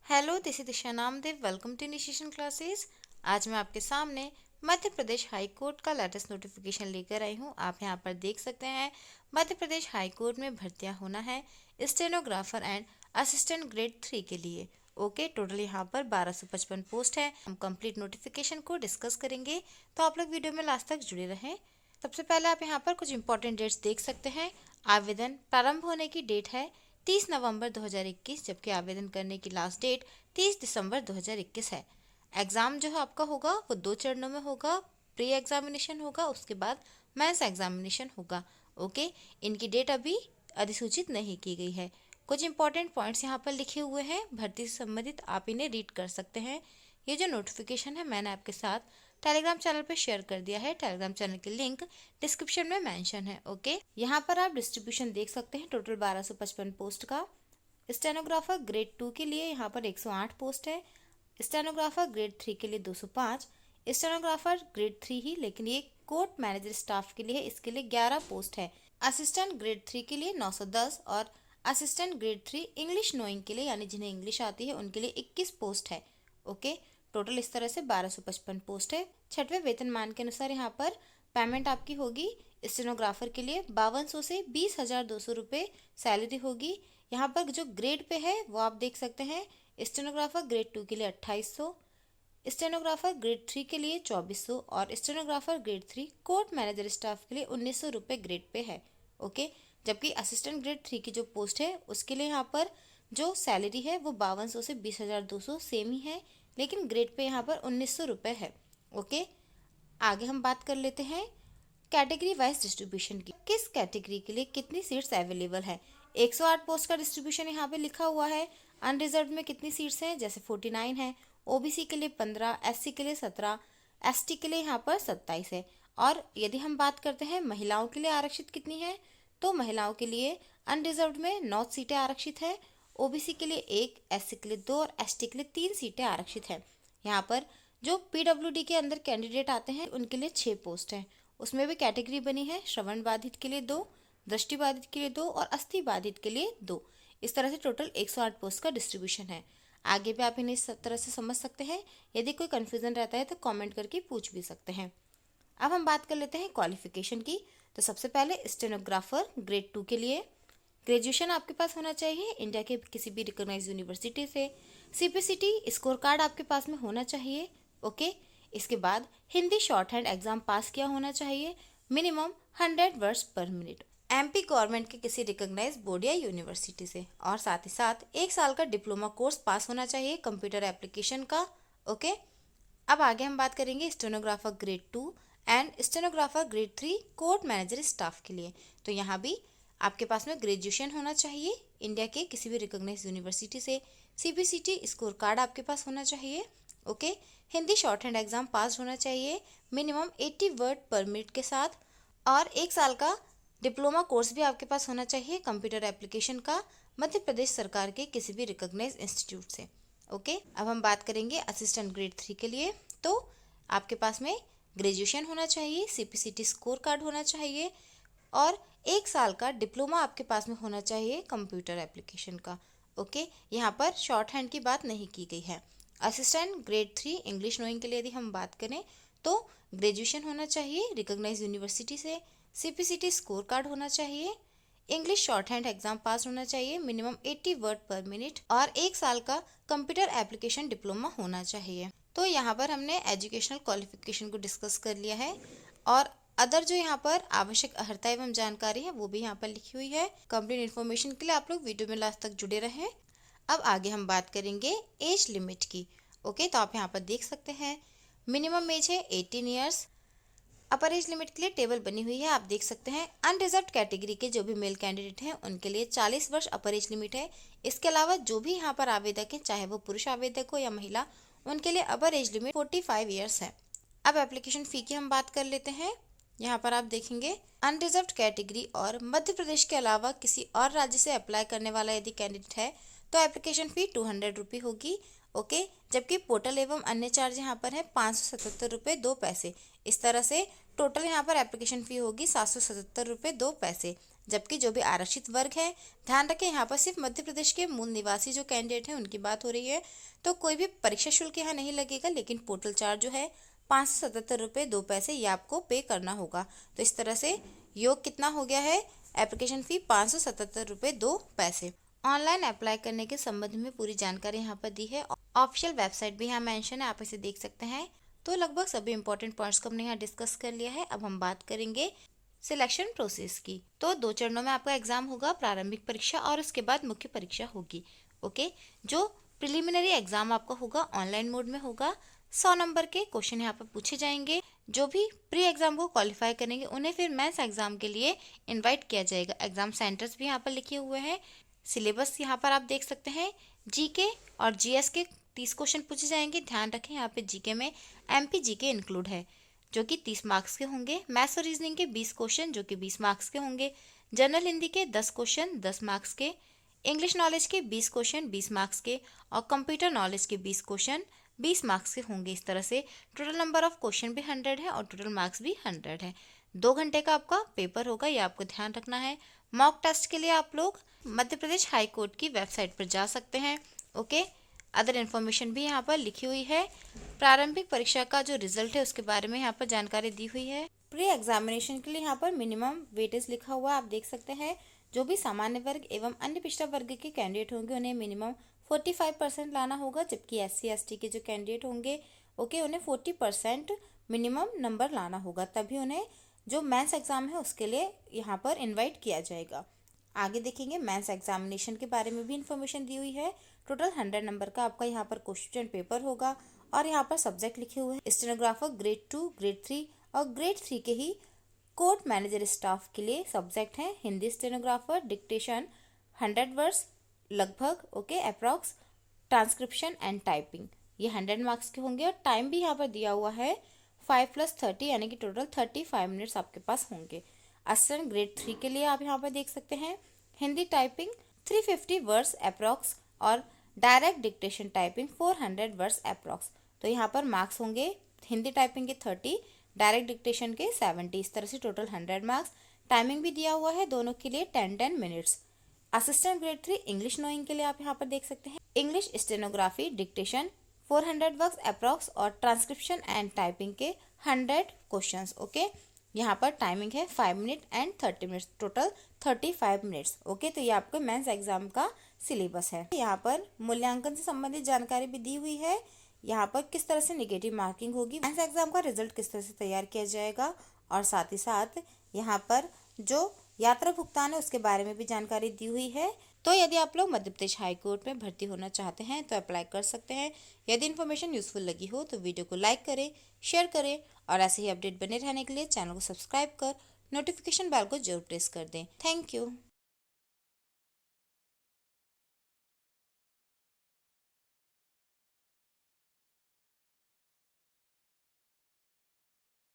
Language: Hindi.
Hello, this is Disha Namdev. Welcome to initiation classes. आज मैं आपके सामने मध्य प्रदेश हाई कोर्ट का लेटेस्ट नोटिफिकेशन लेकर आई हूँ। आप यहाँ पर देख सकते हैं मध्य प्रदेश हाई कोर्ट में भर्तियाँ होना है स्टेनोग्राफर एंड असिस्टेंट ग्रेड 3 के लिए। ओके, टोटल यहाँ पर 1255 पोस्ट है। हम कंप्लीट नोटिफिकेशन को डिस्कस करेंगे, तो आप लोग वीडियो में लास्ट तक जुड़े रहें। सबसे पहले आप यहाँ पर कुछ इंपॉर्टेंट डेट्स देख सकते हैं। आवेदन प्रारंभ होने की डेट है 30 नवंबर 2021, जबकि आवेदन करने की लास्ट डेट 30 दिसंबर 2021 है। एग्ज़ाम जो है आपका होगा वो 2 चरणों में होगा। प्री एग्जामिनेशन होगा, उसके बाद मेंस एग्जामिनेशन होगा। ओके, इनकी डेट अभी अधिसूचित नहीं की गई है। कुछ इंपॉर्टेंट पॉइंट्स यहाँ पर लिखे हुए हैं भर्ती से संबंधित, आप इन्हें रीड कर सकते हैं। ये जो नोटिफिकेशन है मैंने आपके साथ टेलीग्राम चैनल पे शेयर कर दिया है। टेलीग्राम चैनल की लिंक डिस्क्रिप्शन में मेंशन है। ओके, यहाँ पर आप डिस्ट्रीब्यूशन देख सकते हैं टोटल 1255 पोस्ट का। स्टेनोग्राफर ग्रेड 2 के लिए यहाँ पर 108 पोस्ट है। स्टेनोग्राफर ग्रेड 3 के लिए 205। स्टेनोग्राफर ग्रेड 3 ही, लेकिन ये कोर्ट मैनेजर स्टाफ के लिए है, इसके लिए 11 पोस्ट है। असिस्टेंट ग्रेड 3 के लिए 910 और असिस्टेंट ग्रेड 3 इंग्लिश नोइंग के लिए, यानी जिन्हें इंग्लिश आती है, उनके लिए 21 पोस्ट है। ओके, टोटल इस तरह से 1255 पोस्ट है। छठवें वेतनमान के अनुसार यहाँ पर पेमेंट आपकी होगी। स्टेनोग्राफर के लिए 5200 से 20,200 रुपये सैलरी होगी। यहाँ पर जो ग्रेड पे है वो आप देख सकते हैं। स्टेनोग्राफर ग्रेड 2 के लिए 2800, स्टेनोग्राफर ग्रेड 3 के लिए 2400 और stenographer grade 3 court manager staff के लिए 1900 रुपये ग्रेड पे है। ओके, जबकि असिस्टेंट ग्रेड 3 की जो पोस्ट है उसके लिए यहाँ पर जो सैलरी है वो 5200 से 20,200 सेम ही है, लेकिन ग्रेड पे यहाँ पर 1900 रुपये है। ओके, आगे हम बात कर लेते हैं कैटेगरी वाइज डिस्ट्रीब्यूशन की। किस कैटेगरी के लिए कितनी सीट्स अवेलेबल है। 108 पोस्ट का डिस्ट्रीब्यूशन यहाँ पे लिखा हुआ है। अनरिजर्व में कितनी सीट्स हैं, जैसे 49 है। ओबीसी के लिए 15, एससी के लिए 17, एसटी के लिए यहाँ पर 27 है। और यदि हम बात करते हैं महिलाओं के लिए आरक्षित कितनी है, तो महिलाओं के लिए अनरिजर्व में 9 सीटें आरक्षित है। ओबीसी के लिए 1, एससी के लिए 2 और एसटी के लिए 3 सीटें आरक्षित है। यहाँ पर जो पीडब्ल्यूडी के अंदर कैंडिडेट आते हैं उनके लिए 6 पोस्ट हैं। उसमें भी कैटेगरी बनी है श्रवण बाधित के लिए 2, दृष्टि बाधित के लिए 2 और अस्थि बाधित के लिए 2। इस तरह से टोटल 108 पोस्ट का डिस्ट्रीब्यूशन है। आगे भी आप इन्हें इस तरह से समझ सकते हैं। यदि कोई कन्फ्यूजन रहता है तो कमेंट करके पूछ भी सकते हैं। अब हम बात कर लेते हैं क्वालिफिकेशन की। तो सबसे पहले स्टेनोग्राफर ग्रेड 2 के लिए ग्रेजुएशन आपके पास होना चाहिए इंडिया के किसी भी रिकॉग्नाइज यूनिवर्सिटी से। सीपीसीटी स्कोर कार्ड आपके पास में होना चाहिए। ओके, इसके बाद हिंदी शॉर्ट हैंड एग्जाम पास किया होना चाहिए, मिनिमम 100 वर्ड्स पर मिनट, एमपी गवर्नमेंट के किसी रिकॉग्नाइज बोर्ड या यूनिवर्सिटी से, और साथ ही साथ 1 साल का डिप्लोमा कोर्स पास होना चाहिए कंप्यूटर एप्लीकेशन का। ओके, अब आगे हम बात करेंगे stenographer grade 2 and stenographer grade 3 court manager staff के लिए। तो यहाँ भी आपके पास में ग्रेजुएशन होना चाहिए इंडिया के किसी भी रिकॉग्नाइज यूनिवर्सिटी से। सीबीसीटी स्कोर कार्ड आपके पास होना चाहिए। Okay, Hindi short hand exam पास होना चाहिए मिनिमम 80 वर्ड पर मिनट के साथ, और 1 साल का डिप्लोमा कोर्स भी आपके पास होना चाहिए कंप्यूटर एप्लीकेशन का, मध्य प्रदेश सरकार के किसी भी रिकॉग्नाइज इंस्टीट्यूट से। ओके, अब हम बात करेंगे असिस्टेंट ग्रेड 3 के लिए। तो आपके पास में ग्रेजुएशन होना चाहिए, सीपीसीटी स्कोर कार्ड होना चाहिए और 1 साल का डिप्लोमा आपके पास में होना चाहिए कंप्यूटर एप्लीकेशन का। ओके, यहाँ पर शॉर्ट हैंड की बात नहीं की गई है। असिस्टेंट ग्रेड 3 इंग्लिश नोइंग के लिए यदि हम बात करें तो ग्रेजुएशन होना चाहिए रिकॉग्नाइज यूनिवर्सिटी से, सीपीसीटी स्कोर कार्ड होना चाहिए, इंग्लिश शॉर्ट हैंड एग्जाम पास होना चाहिए मिनिमम 80 वर्ड पर मिनट और 1 साल का कंप्यूटर एप्लीकेशन डिप्लोमा होना चाहिए। तो यहाँ पर हमने एजुकेशनल क्वालिफिकेशन को डिस्कस कर लिया है, और अदर जो यहाँ पर आवश्यक अर्हता एवं जानकारी है वो भी यहाँ पर लिखी हुई है। कंप्लीट इन्फॉर्मेशन के लिए आप लोग वीडियो में लास्ट तक जुड़े रहें। अब आगे हम बात करेंगे एज लिमिट की। ओके, तो आप यहाँ पर देख सकते हैं मिनिमम एज है 18 ईयर्स। अपर एज लिमिट के लिए टेबल बनी हुई है, आप देख सकते हैं। अनरिजर्व कैटेगरी के जो भी मेल कैंडिडेट हैं उनके लिए 40 वर्ष अपर एज लिमिट है। इसके अलावा जो भी यहाँ पर आवेदक हैं, चाहे वो पुरुष आवेदक हो या महिला, उनके लिए अपर एज लिमिट 45 ईयर्स है। अब एप्लीकेशन फ़ी की हम बात कर लेते हैं। यहाँ पर आप देखेंगे अनरिजर्व कैटेगरी और मध्य प्रदेश के अलावा किसी और राज्य से अप्लाई करने वाला यदि कैंडिडेट है तो एप्लीकेशन फ़ी 200 रुपये होगी। ओके, जबकि पोर्टल एवं अन्य चार्ज यहाँ पर है 577 रुपये 2 पैसे। इस तरह से टोटल यहाँ पर एप्लीकेशन फ़ी होगी 777 रुपये 2 पैसे, जबकि जो भी आरक्षित वर्ग है, ध्यान रखें यहाँ पर सिर्फ मध्य प्रदेश के मूल निवासी जो कैंडिडेट हैं उनकी बात हो रही है। तो कोई भी परीक्षा शुल्क यहाँ नहीं लगेगा, लेकिन पोर्टल चार्ज जो है 577 रुपये 2 पैसे ये आपको पे करना होगा। तो इस तरह से योग कितना हो गया है, एप्लीकेशन फी 577 रुपये 2 पैसे। ऑनलाइन अप्लाई करने के संबंध में पूरी जानकारी यहाँ पर दी है। ऑफिशियल वेबसाइट भी यहाँ मेंशन है, आप इसे देख सकते हैं। तो लगभग सभी इंपॉर्टेंट पॉइंट्स को हमने यहाँ डिस्कस कर लिया है। अब हम बात करेंगे सिलेक्शन प्रोसेस की। तो 2 चरणों में आपका एग्जाम होगा, प्रारंभिक परीक्षा और उसके बाद मुख्य परीक्षा होगी। ओके, जो प्रिलिमिनरी एग्जाम आपका होगा ऑनलाइन मोड में होगा। 100 नंबर के क्वेश्चन यहाँ पर पूछे जाएंगे। जो भी प्री एग्जाम को क्वालिफाई करेंगे उन्हें फिर मेंस एग्जाम के लिए इनवाइट किया जाएगा। एग्जाम सेंटर्स भी यहाँ पर लिखे हुए हैं। सिलेबस यहाँ पर आप देख सकते हैं। जीके और जीएस के 30 क्वेश्चन पूछे जाएंगे। ध्यान रखें यहाँ पे जीके में एमपी जीके इंक्लूड है, जो कि 30 मार्क्स के होंगे। मैथ्स और रीजनिंग के 20 क्वेश्चन जो कि 20 मार्क्स के होंगे। जनरल हिंदी के 10 क्वेश्चन 10 मार्क्स के। इंग्लिश नॉलेज के 20 क्वेश्चन 20 मार्क्स के और कंप्यूटर नॉलेज के 20 क्वेश्चन 20 मार्क्स के होंगे। इस तरह से टोटल नंबर ऑफ क्वेश्चन भी 100 है और टोटल मार्क्स भी 100 है। 2 घंटे का आपका पेपर होगा, ये आपको ध्यान रखना है। मॉक टेस्ट के लिए आप लोग मध्य प्रदेश हाई कोर्ट की वेबसाइट पर जा सकते हैं। ओके, अदर इन्फॉर्मेशन भी यहाँ पर लिखी हुई है। प्रारंभिक परीक्षा का जो रिजल्ट है उसके बारे में यहाँ पर जानकारी दी हुई है। प्री एग्जामिनेशन के लिए यहाँ पर मिनिमम वेटेज लिखा हुआ आप देख सकते हैं। जो भी सामान्य वर्ग एवं अन्य पिछड़ा वर्ग के कैंडिडेट होंगे उन्हें मिनिमम 45% लाना होगा, जबकि SC ST के जो कैंडिडेट होंगे उन्हें 40% मिनिमम नंबर लाना होगा, तभी उन्हें जो मेंस एग्जाम है उसके लिए यहाँ पर इनवाइट किया जाएगा। आगे देखेंगे मेंस एग्जामिनेशन के बारे में भी इंफॉर्मेशन दी हुई है। टोटल 100 नंबर का आपका यहाँ पर क्वेश्चन पेपर होगा और यहाँ पर सब्जेक्ट लिखे हुए हैं। स्टेनोग्राफर ग्रेड 2, ग्रेड 3 और ग्रेड 3 के ही कोर्ट मैनेजर स्टाफ के लिए सब्जेक्ट हैं। हिंदी स्टेनोग्राफर, डिक्टेशन 100 वर्ड्स लगभग, okay, approx, transcription and typing ये 100 मार्क्स के होंगे। और टाइम भी यहाँ पर दिया हुआ है 5 + 30 यानी कि टोटल 35 मिनट्स आपके पास होंगे। असिस्टेंट ग्रेड 3 के लिए आप यहाँ पर देख सकते हैं हिंदी टाइपिंग 350 वर्ड्स अप्रॉक्स और direct dictation typing 400 words approx. तो यहाँ पर मार्क्स होंगे हिंदी टाइपिंग के 30, डायरेक्ट डिक्टेशन के 70, इस तरह से टोटल 100 मार्क्स। टाइमिंग भी दिया हुआ है दोनों के लिए 10-10 minutes. Assistant grade 3 English knowing के लिए आप यहाँ पर देख सकते हैं English stenography dictation 400 words approx और ट्रांसक्रिप्शन एंड टाइपिंग के 100 क्वेश्चंस। ओके, यहाँ पर टाइमिंग है 5 minute and 30 minutes, total 35 minutes. Okay, तो ये आपके मेंस एग्जाम का सिलेबस है। यहाँ पर मूल्यांकन से संबंधित जानकारी भी दी हुई है। यहाँ पर किस तरह से नेगेटिव मार्किंग होगी, मेंस एग्जाम का रिजल्ट किस तरह से तैयार किया जाएगा और साथ ही साथ यहाँ पर जो यात्रा भुगतान है उसके बारे में भी जानकारी दी हुई है। तो यदि आप लोग मध्य प्रदेश हाई कोर्ट में भर्ती होना चाहते हैं तो अप्लाई कर सकते हैं। यदि इन्फॉर्मेशन यूजफुल लगी हो तो वीडियो को लाइक करें, शेयर करें और ऐसे ही अपडेट बने रहने के लिए चैनल को सब्सक्राइब कर नोटिफिकेशन बेल को जरूर प्रेस कर दें। Thank you.